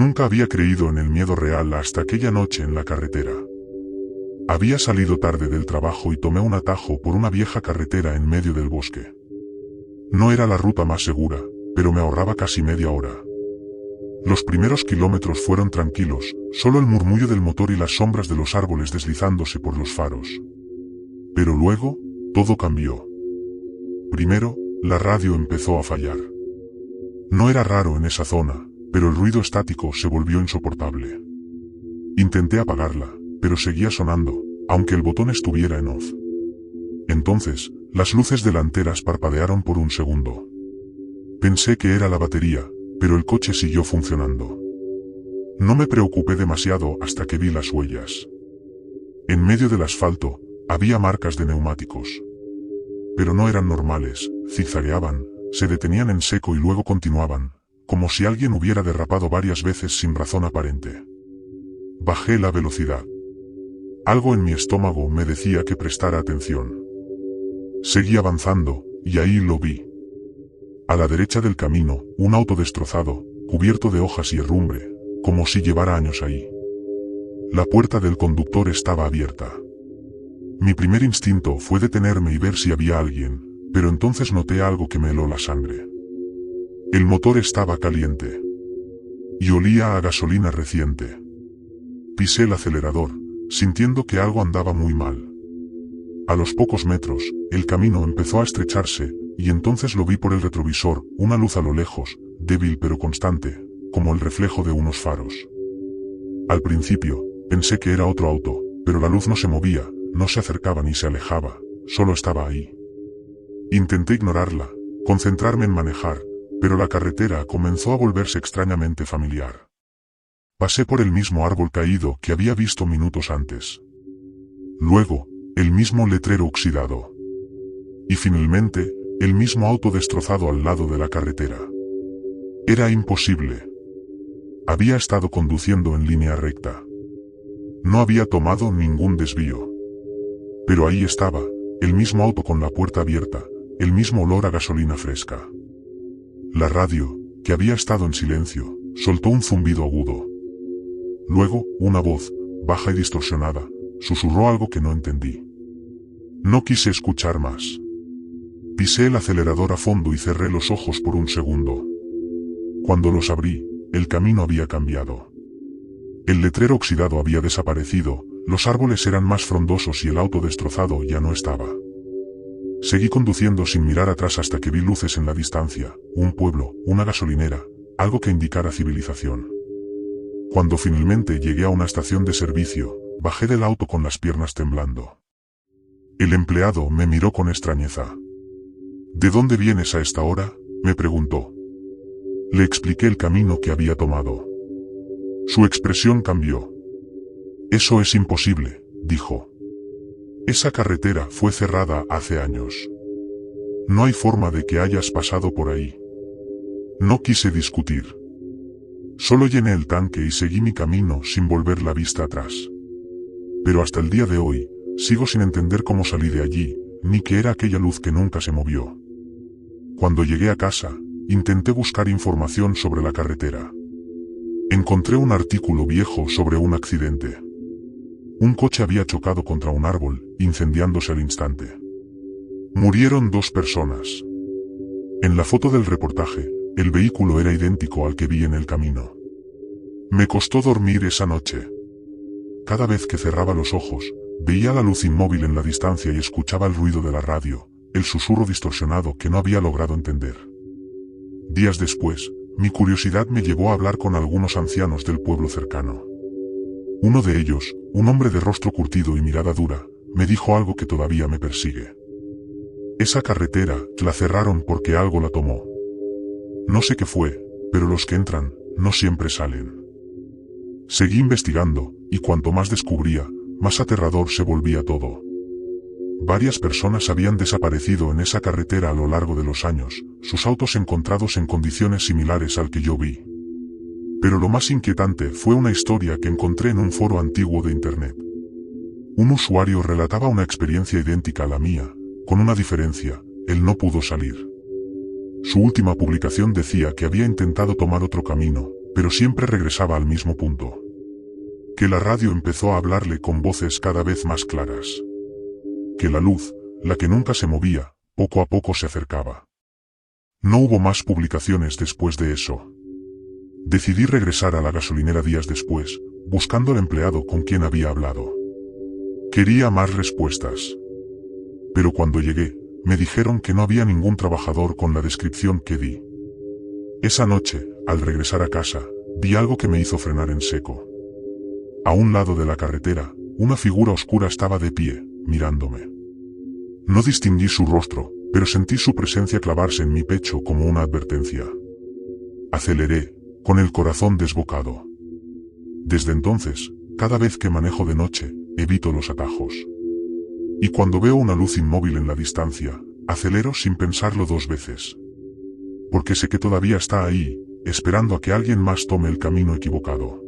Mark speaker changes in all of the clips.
Speaker 1: Nunca había creído en el miedo real hasta aquella noche en la carretera. Había salido tarde del trabajo y tomé un atajo por una vieja carretera en medio del bosque. No era la ruta más segura, pero me ahorraba casi media hora. Los primeros kilómetros fueron tranquilos, solo el murmullo del motor y las sombras de los árboles deslizándose por los faros. Pero luego, todo cambió. Primero, la radio empezó a fallar. No era raro en esa zona, pero el ruido estático se volvió insoportable. Intenté apagarla, pero seguía sonando, aunque el botón estuviera en off. Entonces, las luces delanteras parpadearon por un segundo. Pensé que era la batería, pero el coche siguió funcionando. No me preocupé demasiado hasta que vi las huellas. En medio del asfalto, había marcas de neumáticos. Pero no eran normales, zigzagueaban, se detenían en seco y luego continuaban, como si alguien hubiera derrapado varias veces sin razón aparente. Bajé la velocidad. Algo en mi estómago me decía que prestara atención. Seguí avanzando, y ahí lo vi. A la derecha del camino, un auto destrozado, cubierto de hojas y herrumbre, como si llevara años ahí. La puerta del conductor estaba abierta. Mi primer instinto fue detenerme y ver si había alguien, pero entonces noté algo que me heló la sangre. El motor estaba caliente. Y olía a gasolina reciente. Pisé el acelerador, sintiendo que algo andaba muy mal. A los pocos metros, el camino empezó a estrecharse, y entonces lo vi por el retrovisor, una luz a lo lejos, débil pero constante, como el reflejo de unos faros. Al principio, pensé que era otro auto, pero la luz no se movía, no se acercaba ni se alejaba, solo estaba ahí. Intenté ignorarla, concentrarme en manejar, pero la carretera comenzó a volverse extrañamente familiar. Pasé por el mismo árbol caído que había visto minutos antes. Luego, el mismo letrero oxidado. Y finalmente, el mismo auto destrozado al lado de la carretera. Era imposible. Había estado conduciendo en línea recta. No había tomado ningún desvío. Pero ahí estaba, el mismo auto con la puerta abierta, el mismo olor a gasolina fresca. La radio, que había estado en silencio, soltó un zumbido agudo. Luego, una voz, baja y distorsionada, susurró algo que no entendí. No quise escuchar más. Pisé el acelerador a fondo y cerré los ojos por un segundo. Cuando los abrí, el camino había cambiado. El letrero oxidado había desaparecido, los árboles eran más frondosos y el auto destrozado ya no estaba. Seguí conduciendo sin mirar atrás hasta que vi luces en la distancia, un pueblo, una gasolinera, algo que indicara civilización. Cuando finalmente llegué a una estación de servicio, bajé del auto con las piernas temblando. El empleado me miró con extrañeza. ¿De dónde vienes a esta hora?, me preguntó. Le expliqué el camino que había tomado. Su expresión cambió. Eso es imposible, dijo. Esa carretera fue cerrada hace años. No hay forma de que hayas pasado por ahí. No quise discutir. Solo llené el tanque y seguí mi camino sin volver la vista atrás. Pero hasta el día de hoy, sigo sin entender cómo salí de allí, ni qué era aquella luz que nunca se movió. Cuando llegué a casa, intenté buscar información sobre la carretera. Encontré un artículo viejo sobre un accidente. Un coche había chocado contra un árbol, incendiándose al instante. Murieron 2 personas. En la foto del reportaje, el vehículo era idéntico al que vi en el camino. Me costó dormir esa noche. Cada vez que cerraba los ojos, veía la luz inmóvil en la distancia y escuchaba el ruido de la radio, el susurro distorsionado que no había logrado entender. Días después, mi curiosidad me llevó a hablar con algunos ancianos del pueblo cercano. Uno de ellos, un hombre de rostro curtido y mirada dura, me dijo algo que todavía me persigue. Esa carretera, la cerraron porque algo la tomó. No sé qué fue, pero los que entran, no siempre salen. Seguí investigando, y cuanto más descubría, más aterrador se volvía todo. Varias personas habían desaparecido en esa carretera a lo largo de los años, sus autos encontrados en condiciones similares al que yo vi. Pero lo más inquietante fue una historia que encontré en un foro antiguo de internet. Un usuario relataba una experiencia idéntica a la mía, con una diferencia: él no pudo salir. Su última publicación decía que había intentado tomar otro camino, pero siempre regresaba al mismo punto. Que la radio empezó a hablarle con voces cada vez más claras. Que la luz, la que nunca se movía, poco a poco se acercaba. No hubo más publicaciones después de eso. Decidí regresar a la gasolinera días después, buscando al empleado con quien había hablado. Quería más respuestas. Pero cuando llegué, me dijeron que no había ningún trabajador con la descripción que di. Esa noche, al regresar a casa, vi algo que me hizo frenar en seco. A un lado de la carretera, una figura oscura estaba de pie, mirándome. No distinguí su rostro, pero sentí su presencia clavarse en mi pecho como una advertencia. Aceleré, con el corazón desbocado. Desde entonces, cada vez que manejo de noche, evito los atajos. Y cuando veo una luz inmóvil en la distancia, acelero sin pensarlo 2 veces. Porque sé que todavía está ahí, esperando a que alguien más tome el camino equivocado.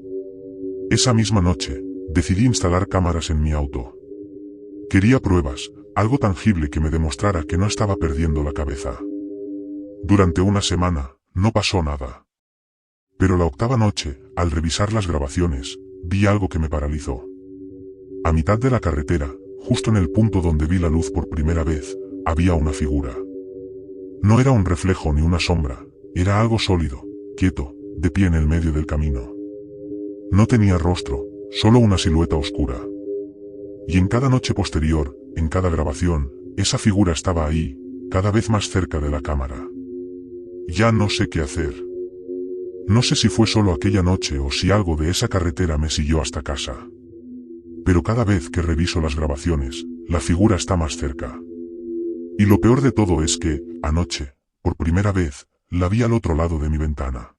Speaker 1: Esa misma noche, decidí instalar cámaras en mi auto. Quería pruebas, algo tangible que me demostrara que no estaba perdiendo la cabeza. Durante una semana, no pasó nada. Pero la 8ª noche, al revisar las grabaciones, vi algo que me paralizó. A mitad de la carretera, justo en el punto donde vi la luz por primera vez, había una figura. No era un reflejo ni una sombra, era algo sólido, quieto, de pie en el medio del camino. No tenía rostro, solo una silueta oscura. Y en cada noche posterior, en cada grabación, esa figura estaba ahí, cada vez más cerca de la cámara. Ya no sé qué hacer. No sé si fue solo aquella noche o si algo de esa carretera me siguió hasta casa. Pero cada vez que reviso las grabaciones, la figura está más cerca. Y lo peor de todo es que, anoche, por primera vez, la vi al otro lado de mi ventana.